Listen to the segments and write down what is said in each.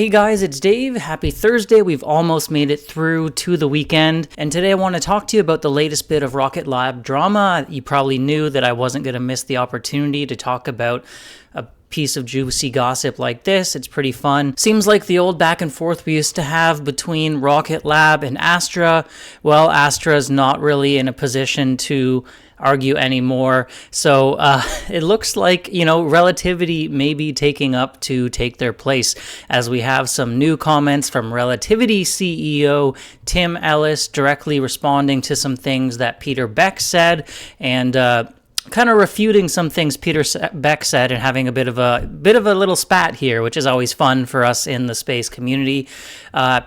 Hey guys, it's Dave. Happy Thursday. We've almost made it through to the weekend. And today I want to talk to you about the latest bit of Rocket Lab drama. You probably knew that I wasn't going to miss the opportunity to talk about a piece of juicy gossip like this. It's pretty fun. Seems like the old back and forth we used to have between Rocket Lab and Astra. Well, Astra's not really in a position to argue anymore. So it looks like, Relativity may be taking up to take their place, as we have some new comments from Relativity CEO Tim Ellis directly responding to some things that Peter Beck said, and kind of refuting some things Peter Beck said, and having a bit of a little spat here, which is always fun for us in the space community.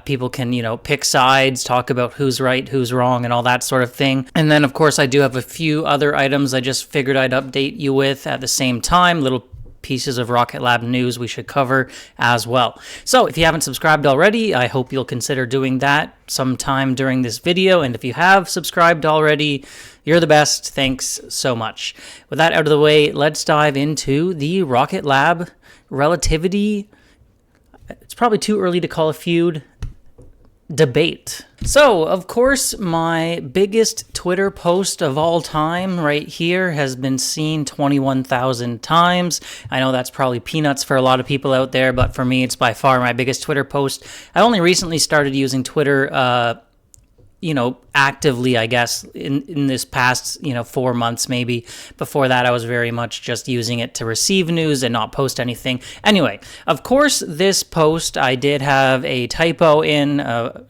People can, pick sides, talk about who's right, who's wrong, and all that sort of thing. And then, of course, I do have a few other items I just figured I'd update you with at the same time, little pieces of Rocket Lab news we should cover as well. So if you haven't subscribed already, I hope you'll consider doing that sometime during this video. And if you have subscribed already, you're the best. Thanks so much. With that out of the way, let's dive into the Rocket Lab Relativity. It's probably too early to call a feud. Debate. So, of course, my biggest Twitter post of all time right here has been seen 21,000 times. I know that's probably peanuts for a lot of people out there, but for me, it's by far my biggest Twitter post. I only recently started using Twitter, actively, I guess, in this past, 4 months maybe. Before that, I was very much just using it to receive news and not post anything. Anyway, of course, this post, I did have a typo in, of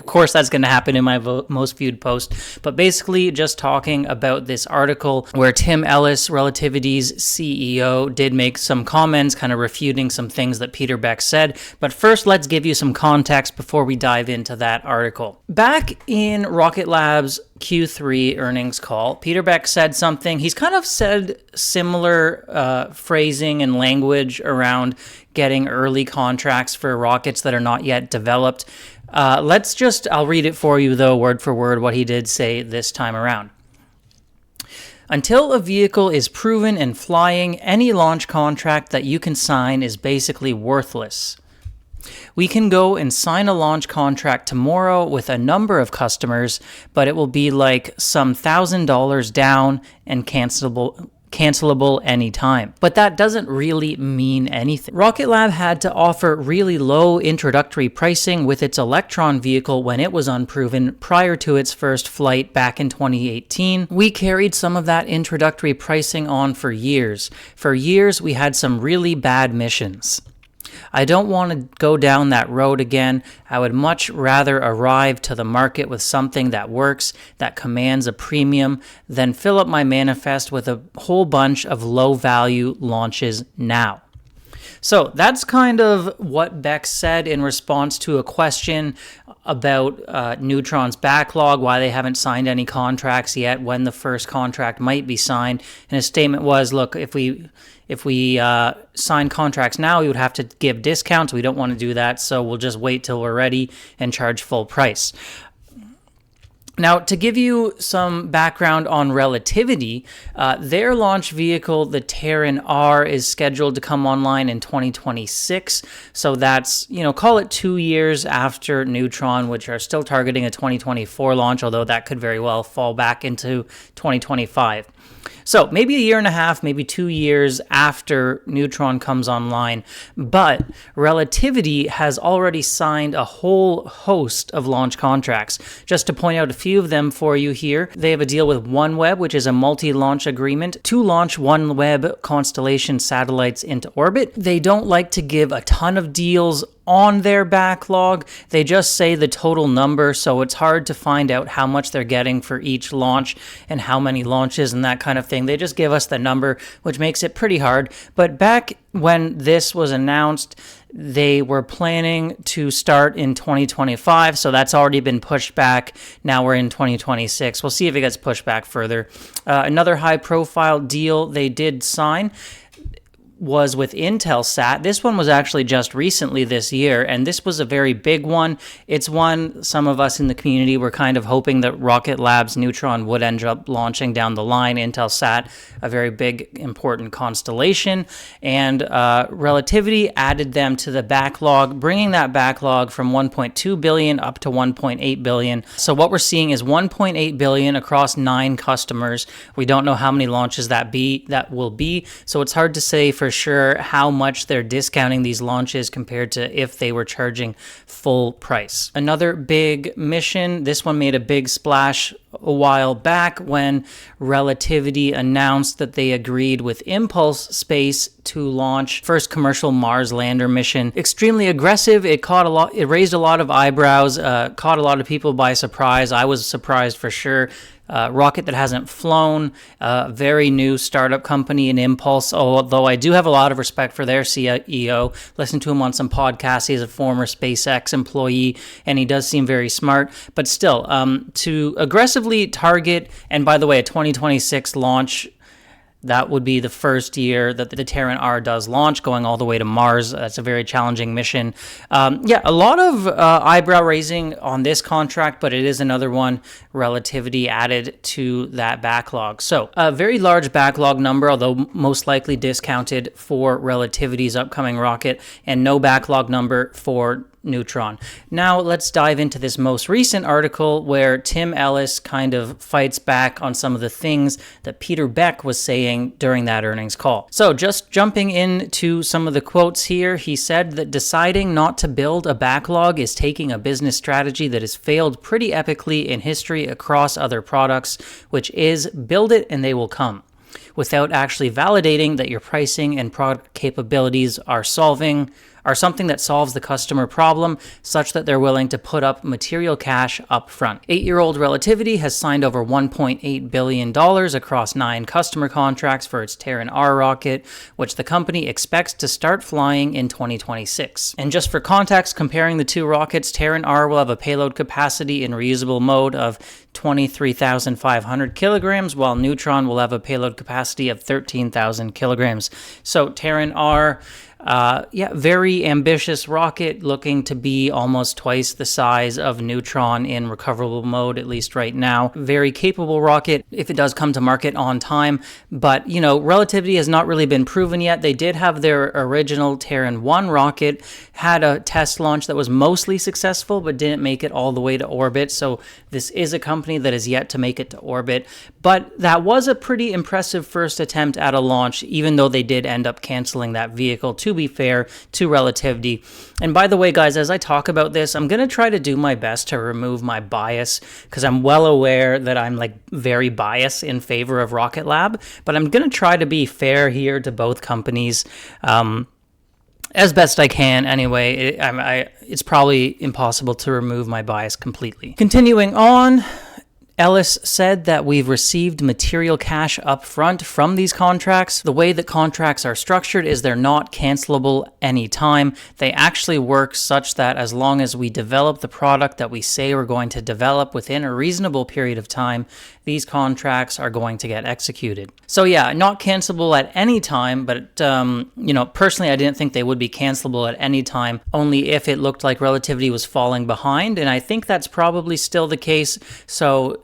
course that's going to happen in my most viewed post, but basically just talking about this article where Tim Ellis, Relativity's CEO, did make some comments kind of refuting some things that Peter Beck said. But first, let's give you some context before we dive into that article. Back in Rocket Lab's Q3 earnings call, Peter Beck said something. He's kind of said similar phrasing and language around getting early contracts for rockets that are not yet developed. I'll read it for you though, word for word, what he did say this time around. Until a vehicle is proven and flying, any launch contract that you can sign is basically worthless. We can go and sign a launch contract tomorrow with a number of customers, but it will be like some $1,000 down and cancelable anytime. But that doesn't really mean anything. Rocket Lab had to offer really low introductory pricing with its Electron vehicle when it was unproven prior to its first flight back in 2018. We carried some of that introductory pricing on for years. For years, we had some really bad missions. I don't want to go down that road again. I would much rather arrive to the market with something that works, that commands a premium, than fill up my manifest with a whole bunch of low-value launches now. So that's kind of what Beck said in response to a question about Neutron's backlog, why they haven't signed any contracts yet, when the first contract might be signed. And his statement was, look, if we sign contracts now, we would have to give discounts. We don't want to do that, so we'll just wait till we're ready and charge full price. Now, to give you some background on Relativity, their launch vehicle, the Teran R, is scheduled to come online in 2026. So that's, call it 2 years after Neutron, which are still targeting a 2024 launch, although that could very well fall back into 2025. So maybe a year and a half, maybe 2 years after Neutron comes online. But Relativity has already signed a whole host of launch contracts. Just to point out a few of them for you here, they have a deal with OneWeb, which is a multi-launch agreement to launch OneWeb constellation satellites into orbit. They don't like to give a ton of deals on their backlog. They just say the total number, so it's hard to find out how much they're getting for each launch and how many launches and that kind of thing. They just give us the number, which makes it pretty hard. But back when this was announced, they were planning to start in 2025, so that's already been pushed back. Now we're in 2026. We'll see if it gets pushed back further. Another high-profile deal they did sign was with IntelSat. This one was actually just recently this year, and this was a very big one. It's one some of us in the community were kind of hoping that Rocket Lab's Neutron would end up launching down the line. IntelSat, a very big, important constellation, and Relativity added them to the backlog, bringing that backlog from 1.2 billion up to 1.8 billion. So what we're seeing is 1.8 billion across 9 customers. We don't know how many launches that will be, so it's hard to say for sure how much they're discounting these launches compared to if they were charging full price. Another big mission, this one made a big splash a while back when Relativity announced that they agreed with Impulse Space to launch first commercial Mars lander mission. Extremely aggressive. It raised a lot of eyebrows, caught a lot of people by surprise. I was surprised for sure. Rocket that hasn't flown, very new startup company in Impulse, although I do have a lot of respect for their CEO. Listen to him on some podcasts. He's a former SpaceX employee, and he does seem very smart. But still, to aggressively target, and by the way, a 2026 launch, that would be the first year that the Teran R does launch, going all the way to Mars. That's a very challenging mission. A lot of eyebrow raising on this contract, but it is another one Relativity added to that backlog. So a very large backlog number, although most likely discounted for Relativity's upcoming rocket, and no backlog number for Neutron. Now let's dive into this most recent article where Tim Ellis kind of fights back on some of the things that Peter Beck was saying during that earnings call. So just jumping into some of the quotes here, he said that deciding not to build a backlog is taking a business strategy that has failed pretty epically in history across other products, which is build it and they will come, without actually validating that your pricing and product capabilities are something that solves the customer problem such that they're willing to put up material cash up front. 8-year-old Relativity has signed over $1.8 billion across 9 customer contracts for its Teran R rocket, which the company expects to start flying in 2026. And just for context, comparing the two rockets, Teran R will have a payload capacity in reusable mode of 23,500 kilograms, while Neutron will have a payload capacity of 13,000 kilograms. So Teran R, very ambitious rocket, looking to be almost twice the size of Neutron in recoverable mode, at least right now. Very capable rocket if it does come to market on time, but Relativity has not really been proven yet. They did have their original Teran 1 rocket, had a test launch that was mostly successful, but didn't make it all the way to orbit, so this is a company that is yet to make it to orbit, but that was a pretty impressive first attempt at a launch, even though they did end up canceling that vehicle, to be fair to Relativity. And by the way, guys, as I talk about this, I'm going to try to do my best to remove my bias, because I'm well aware that I'm very biased in favor of Rocket Lab, but I'm going to try to be fair here to both companies. As best I can, anyway. It's probably impossible to remove my bias completely. Continuing on, Ellis said that we've received material cash up front from these contracts. The way that contracts are structured is they're not cancelable anytime. They actually work such that as long as we develop the product that we say we're going to develop within a reasonable period of time, these contracts are going to get executed. So yeah, not cancelable at any time, but personally I didn't think they would be cancelable at any time, only if it looked like Relativity was falling behind, and I think that's probably still the case. So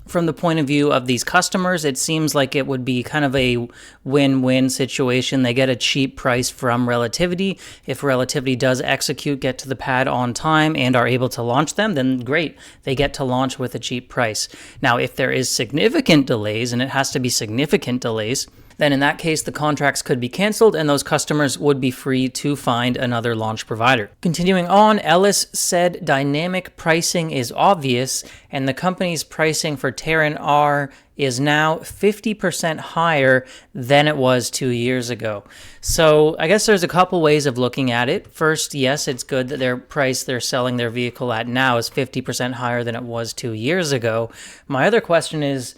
from the point of view of these customers, it seems like it would be kind of a win-win situation. They get a cheap price from Relativity. If Relativity does execute, get to the pad on time, and are able to launch them, then great. They get to launch with a cheap price. Now, if there is significant delays, and it has to be significant delays, then in that case, the contracts could be canceled and those customers would be free to find another launch provider. Continuing on, Ellis said dynamic pricing is obvious, and the company's pricing for Teran R is now 50% higher than it was 2 years ago. So I guess there's a couple ways of looking at it. First, yes, it's good that their price they're selling their vehicle at now is 50% higher than it was 2 years ago. My other question is,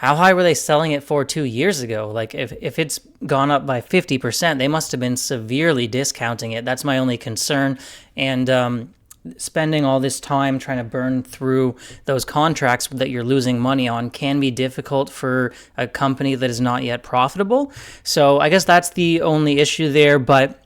how high were they selling it for 2 years ago? If it's gone up by 50%, they must have been severely discounting it. That's my only concern. And spending all this time trying to burn through those contracts that you're losing money on can be difficult for a company that is not yet profitable. So I guess that's the only issue there. But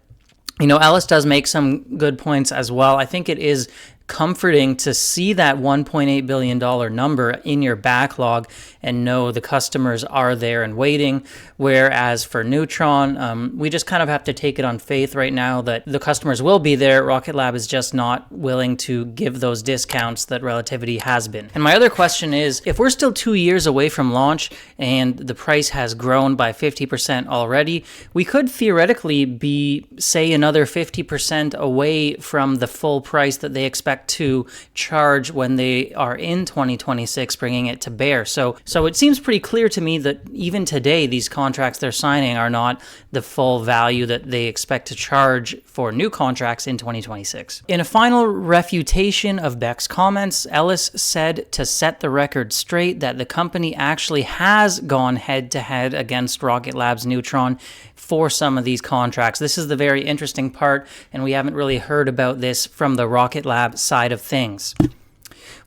Ellis does make some good points as well. I think it is comforting to see that $1.8 billion number in your backlog and know the customers are there and waiting. Whereas for Neutron, we just kind of have to take it on faith right now that the customers will be there. Rocket Lab is just not willing to give those discounts that Relativity has been. And my other question is, if we're still 2 years away from launch and the price has grown by 50% already, we could theoretically be, say, another 50% away from the full price that they expect to charge when they are in 2026, bringing it to bear. So it seems pretty clear to me that even today, these contracts they're signing are not the full value that they expect to charge for new contracts in 2026. In a final refutation of Beck's comments, Ellis said to set the record straight that the company actually has gone head-to-head against Rocket Lab's Neutron for some of these contracts. This is the very interesting part, and we haven't really heard about this from the Rocket Lab side of things.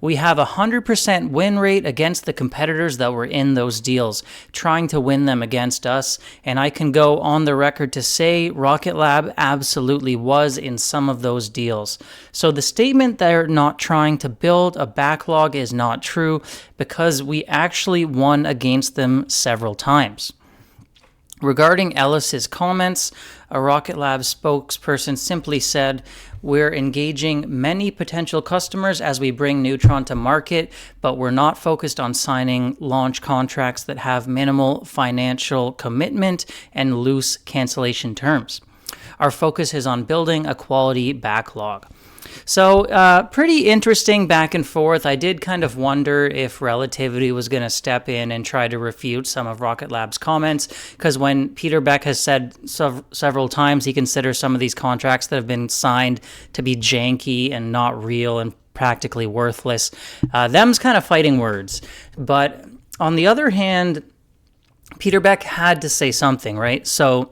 We have a 100% win rate against the competitors that were in those deals, trying to win them against us, and I can go on the record to say Rocket Lab absolutely was in some of those deals. So the statement they're not trying to build a backlog is not true, because we actually won against them several times. Regarding Ellis's comments, a Rocket Lab spokesperson simply said, "We're engaging many potential customers as we bring Neutron to market, but we're not focused on signing launch contracts that have minimal financial commitment and loose cancellation terms. Our focus is on building a quality backlog." So pretty interesting back and forth. I did kind of wonder if Relativity was going to step in and try to refute some of Rocket Lab's comments, because when Peter Beck has said several times he considers some of these contracts that have been signed to be janky and not real and practically worthless, them's kind of fighting words. But on the other hand, Peter Beck had to say something, right? So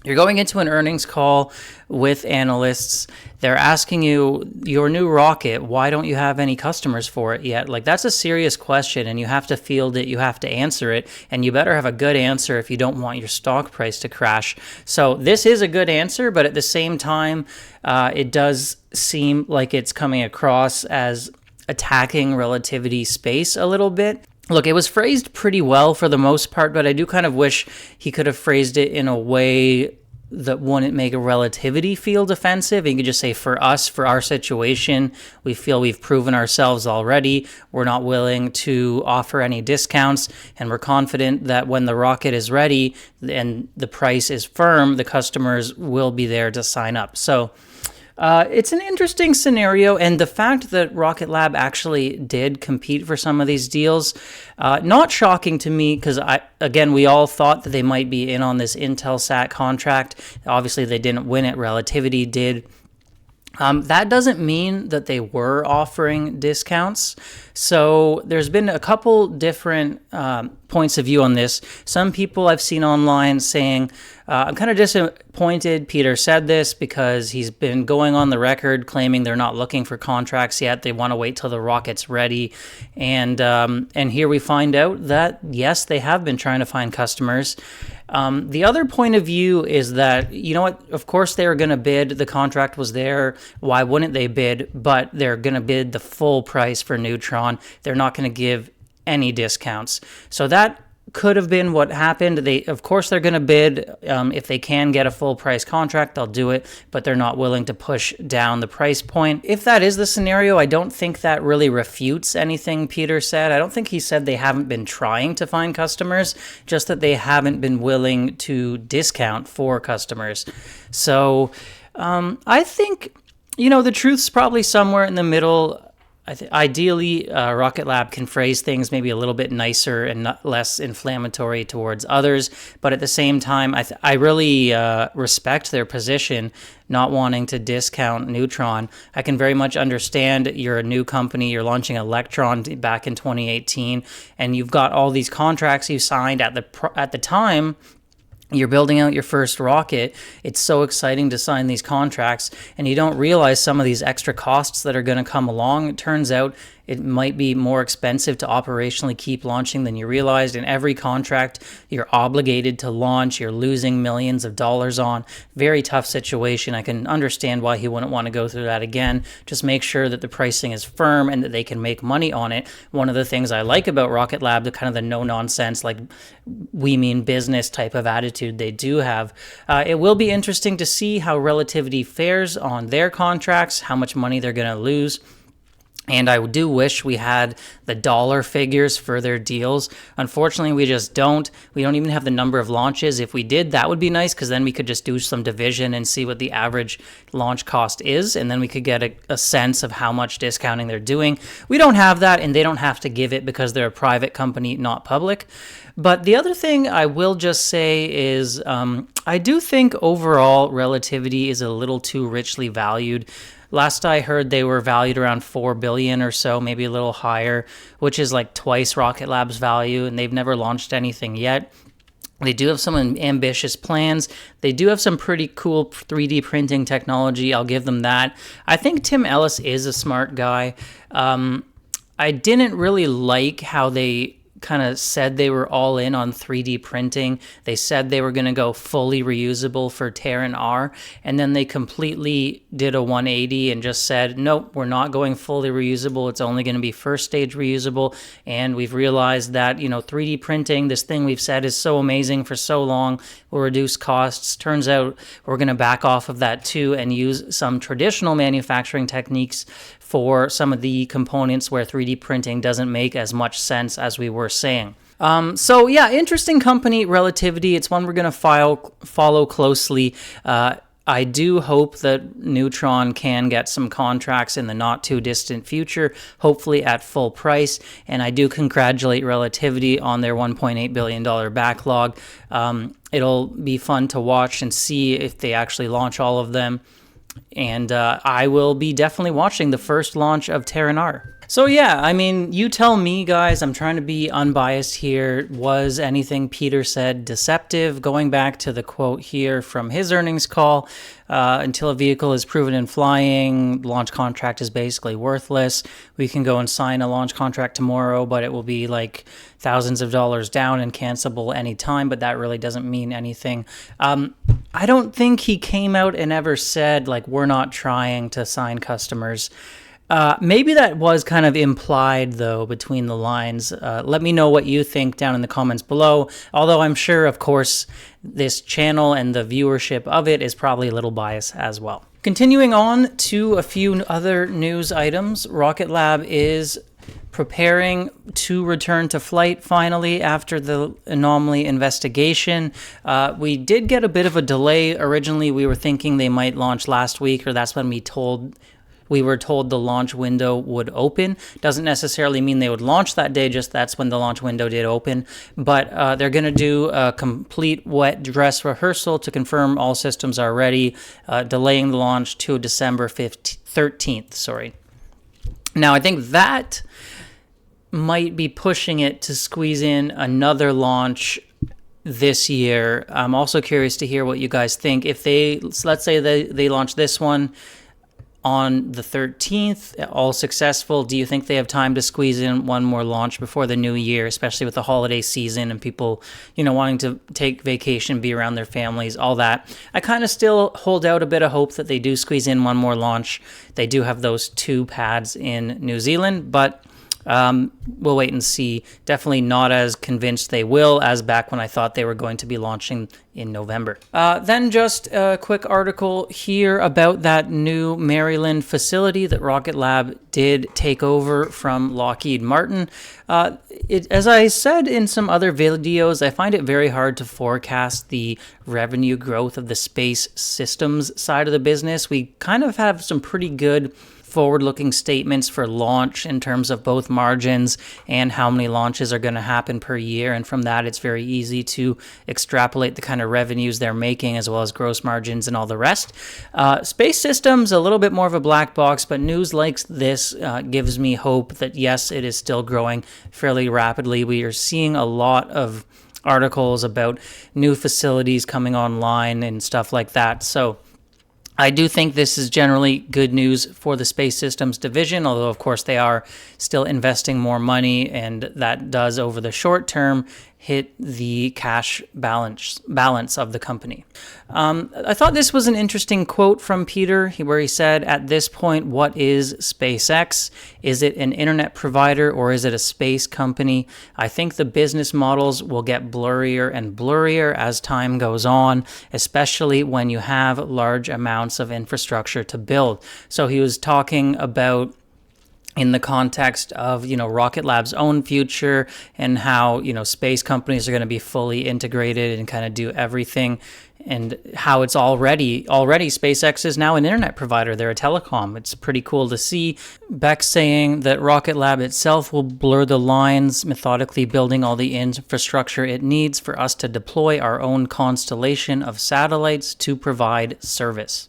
you're going into an earnings call with analysts. They're asking you, your new rocket, why don't you have any customers for it yet? Like, that's a serious question, and you have to field it, you have to answer it, and you better have a good answer if you don't want your stock price to crash. So this is a good answer, but at the same time, it does seem like it's coming across as attacking Relativity space a little bit. Look, it was phrased pretty well for the most part, but I do kind of wish he could have phrased it in a way that wouldn't make a Relativity feel defensive. He could just say, for us, for our situation, we feel we've proven ourselves already. We're not willing to offer any discounts, and we're confident that when the rocket is ready and the price is firm, the customers will be there to sign up. So it's an interesting scenario, and the fact that Rocket Lab actually did compete for some of these deals, not shocking to me, because again, we all thought that they might be in on this IntelSat contract. Obviously, they didn't win it. Relativity did. That doesn't mean that they were offering discounts. So there's been a couple different points of view on this. Some people I've seen online saying, I'm kind of disappointed Peter said this, because he's been going on the record claiming they're not looking for contracts yet. They want to wait till the rocket's ready. And here we find out that, yes, they have been trying to find customers. The other point of view is that, you know what, of course they were going to bid. The contract was there. Why wouldn't they bid? But they're going to bid the full price for Neutron. They're not going to give any discounts. So that could have been what happened. Of course, they're going to bid. If they can get a full price contract, they'll do it, but they're not willing to push down the price point. If that is the scenario, I don't think that really refutes anything Peter said. I don't think he said they haven't been trying to find customers, just that they haven't been willing to discount for customers. So I think, the truth's probably somewhere in the middle. Ideally, Rocket Lab can phrase things maybe a little bit nicer and not less inflammatory towards others, but at the same time, I really respect their position, not wanting to discount Neutron. I can very much understand you're a new company, you're launching Electron back in 2018, and you've got all these contracts you signed at the time you're building out your first rocket. It's so exciting to sign these contracts, and you don't realize some of these extra costs that are going to come along. It turns out it might be more expensive to operationally keep launching than you realized. In every contract, you're obligated to launch. You're losing millions of dollars on. Very tough situation. I can understand why he wouldn't want to go through that again. Just make sure that the pricing is firm and that they can make money on it. One of the things I like about Rocket Lab, the kind of the no-nonsense, like we mean business type of attitude they do have. It will be interesting to see how Relativity fares on their contracts, how much money they're going to lose. And I do wish we had the dollar figures for their deals. Unfortunately, we just don't. We don't even have the number of launches. If we did, that would be nice, because then we could just do some division and see what the average launch cost is, and then we could get a sense of how much discounting they're doing. We don't have that, and they don't have to give it because they're a private company, not public. But the other thing I will just say is I do think overall Relativity is a little too richly valued. Last I heard, they were valued around $4 billion or so, maybe a little higher, which is like twice Rocket Lab's value, and they've never launched anything yet. They do have some ambitious plans. They do have some pretty cool 3D printing technology. I'll give them that. I think Tim Ellis is a smart guy. I didn't really like how they kind of said they were all in on 3D printing. They said they were going to go fully reusable for Teran R, and then they completely did a 180 and just said, nope, we're not going fully reusable. It's only going to be first stage reusable. And we've realized that, 3D printing, this thing we've said is so amazing for so long, will reduce costs. Turns out we're going to back off of that too and use some traditional manufacturing techniques for some of the components where 3D printing doesn't make as much sense as we were saying. So yeah, interesting company, Relativity. It's one we're going to follow closely. I do hope that Neutron can get some contracts in the not too distant future, hopefully at full price. And I do congratulate Relativity on their $1.8 billion backlog. It'll be fun to watch and see if they actually launch all of them. And I will be definitely watching the first launch of Teran R. So yeah, I mean, you tell me, guys. I'm trying to be unbiased here. Was anything Peter said deceptive? Going back to the quote here from his earnings call, until a vehicle is proven in flying, launch contract is basically worthless. We can go and sign a launch contract tomorrow, but it will be like thousands of dollars down and cancelable anytime, but that really doesn't mean anything. I don't think he came out and ever said, like, we're not trying to sign customers. Maybe that was kind of implied, though, between the lines. Let me know what you think down in the comments below. Although I'm sure, of course, this channel and the viewership of it is probably a little biased as well. Continuing on to a few other news items, Rocket Lab is preparing to return to flight finally after the anomaly investigation. We did get a bit of a delay. Originally, we were thinking they might launch last week, or that's when we were told the launch window would open. Doesn't necessarily mean they would launch that day, just that's when the launch window did open. But they're going to do a complete wet dress rehearsal to confirm all systems are ready, delaying the launch to December 13th. Now, I think that might be pushing it to squeeze in another launch this year. I'm also curious to hear what you guys think. If let's say they launch this one on the 13th, all successful, do you think they have time to squeeze in one more launch before the new year, especially with the holiday season and people, wanting to take vacation, be around their families, all that? I kind of still hold out a bit of hope that they do squeeze in one more launch. They do have those 2 pads in New Zealand, but we'll wait and see. Definitely not as convinced they will as back when I thought they were going to be launching in November. Then just a quick article here about that new Maryland facility that Rocket Lab did take over from Lockheed Martin. As I said in some other videos, I find it very hard to forecast the revenue growth of the space systems side of the business. We kind of have some pretty good forward-looking statements for launch in terms of both margins and how many launches are going to happen per year. And from that, it's very easy to extrapolate the kind of revenues they're making as well as gross margins and all the rest. Space systems, a little bit more of a black box, but news like this gives me hope that, yes, it is still growing fairly rapidly. We are seeing a lot of articles about new facilities coming online and stuff like that. So I do think this is generally good news for the Space Systems division, although of course they are still investing more money, and that does over the short term hit the cash balance of the company. I thought this was an interesting quote from Peter where he said, "At this point, what is SpaceX? Is it an internet provider or is it a space company? I think the business models will get blurrier and blurrier as time goes on, especially when you have large amounts of infrastructure to build." So he was talking about in the context of, Rocket Lab's own future and how, space companies are going to be fully integrated and kind of do everything, and how it's already SpaceX is now an internet provider. They're a telecom. It's pretty cool to see. Beck saying that Rocket Lab itself will blur the lines, methodically building all the infrastructure it needs for us to deploy our own constellation of satellites to provide service.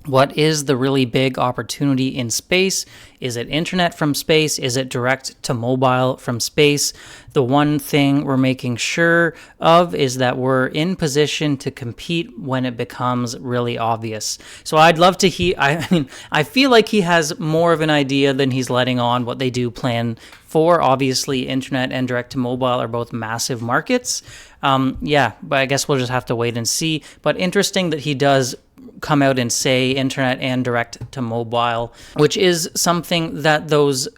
What is the really big opportunity in space? Is it internet from space? Is it direct to mobile from space? The one thing we're making sure of is that we're in position to compete when it becomes really obvious. So I'd love to hear, I feel like he has more of an idea than he's letting on what they do plan for. Obviously, internet and direct to mobile are both massive markets. But I guess we'll just have to wait and see. But interesting that he does come out and say internet and direct to mobile, which is something that those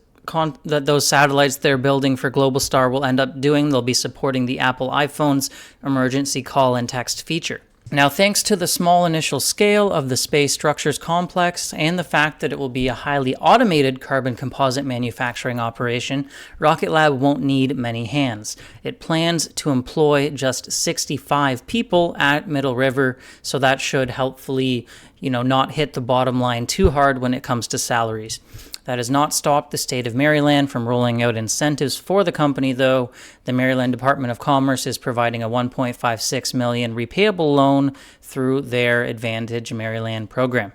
satellites they're building for Globalstar will end up doing. They'll be supporting the Apple iPhone's emergency call and text feature. Now, thanks to the small initial scale of the space structures complex and the fact that it will be a highly automated carbon composite manufacturing operation, Rocket Lab won't need many hands. It plans to employ just 65 people at Middle River, so that should helpfully, not hit the bottom line too hard when it comes to salaries. That has not stopped the state of Maryland from rolling out incentives for the company, though. The Maryland Department of Commerce is providing a $1.56 million repayable loan through their Advantage Maryland program.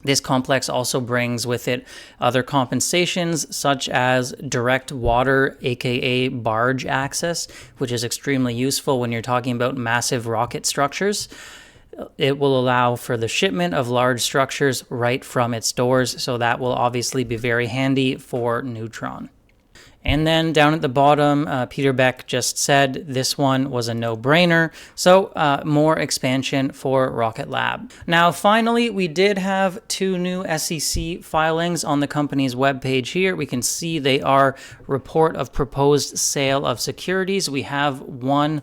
This complex also brings with it other compensations such as direct water, aka barge access, which is extremely useful when you're talking about massive rocket structures. It will allow for the shipment of large structures right from its doors, so that will obviously be very handy for Neutron. And then down at the bottom, Peter Beck just said this one was a no-brainer, so more expansion for Rocket Lab. Now, finally, we did have 2 new SEC filings on the company's webpage here. We can see they are report of proposed sale of securities. We have one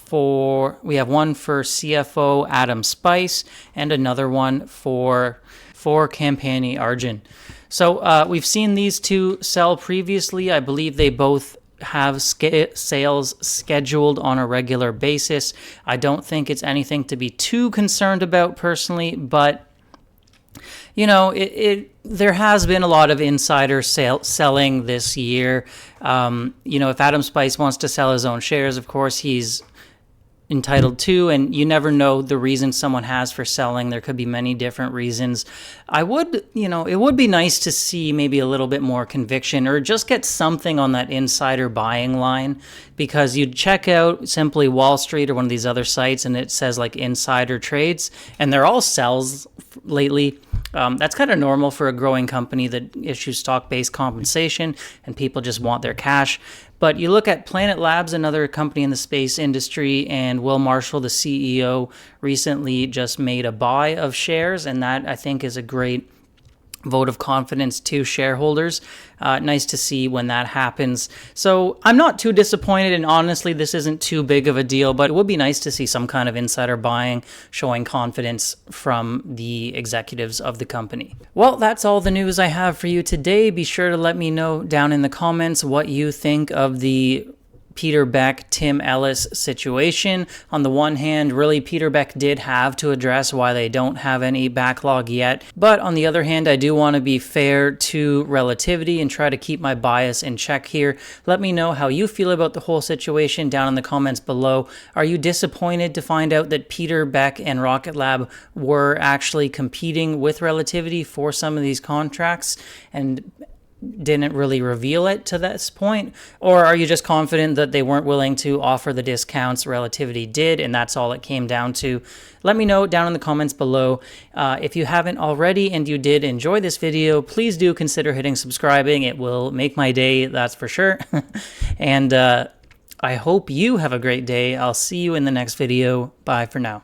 for CFO Adam Spice and another one for Campani Arjun. So we've seen these 2 sell previously. I believe they both have sales scheduled on a regular basis. I don't think it's anything to be too concerned about personally, but there has been a lot of insider selling this year. If Adam Spice wants to sell his own shares, of course he's entitled to, and you never know the reason someone has for selling. There could be many different reasons. It would be nice to see maybe a little bit more conviction or just get something on that insider buying line, because you'd check out simply Wall Street or one of these other sites and it says like insider trades and they're all sells lately. That's kind of normal for a growing company that issues stock-based compensation and people just want their cash. But you look at Planet Labs, another company in the space industry, and Will Marshall, the CEO, recently just made a buy of shares, and that I think is a great vote of confidence to shareholders. Nice to see when that happens. So I'm not too disappointed, and honestly, this isn't too big of a deal, but it would be nice to see some kind of insider buying showing confidence from the executives of the company. Well, that's all the news I have for you today. Be sure to let me know down in the comments what you think of the Peter Beck, Tim Ellis situation. On the one hand, really Peter Beck did have to address why they don't have any backlog yet. But on the other hand, I do want to be fair to Relativity and try to keep my bias in check here. Let me know how you feel about the whole situation down in the comments below. Are you disappointed to find out that Peter Beck and Rocket Lab were actually competing with Relativity for some of these contracts? And didn't really reveal it to this point? Or are you just confident that they weren't willing to offer the discounts Relativity did, and that's all it came down to? Let me know down in the comments below. If you haven't already and you did enjoy this video, please do consider hitting subscribing. It will make my day, that's for sure. And I hope you have a great day. I'll see you in the next video. Bye for now.